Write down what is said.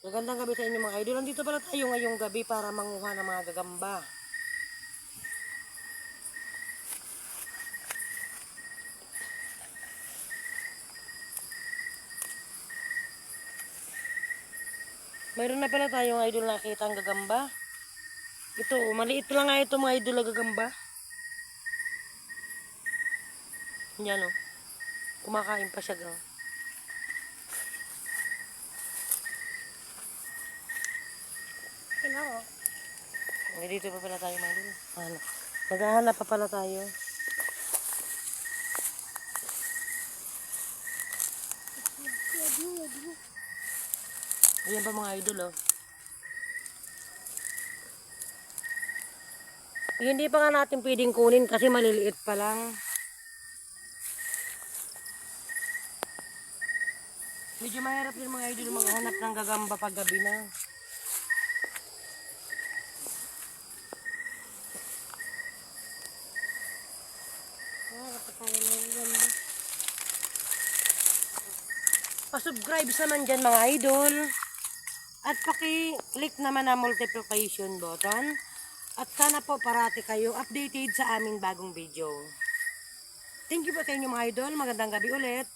Magandang gabi sa inyo mga idol. Nandito pala tayo ngayong gabi para manguha ng mga gagamba. Mayroon na pala tayong idol nakita ang gagamba. Ito, maliit lang nga ito mga idol na gagamba. Yan o. Kumakain pa siya. Dito pa pala tayo mga idol. Ano? Maghahanap pa pala tayo. Ayan pa mga idol oh. Hindi pa nga natin pwedeng kunin kasi maliliit pa lang. Medyo mahirap din mga idol maghanap ng gagamba pag gabi na. Pa-subscribe naman dyan mga idol. At paki-click naman ang multiplication button. At sana po parati kayo updated sa aming bagong video. Thank you po sa inyo mga idol. Magandang gabi ulit.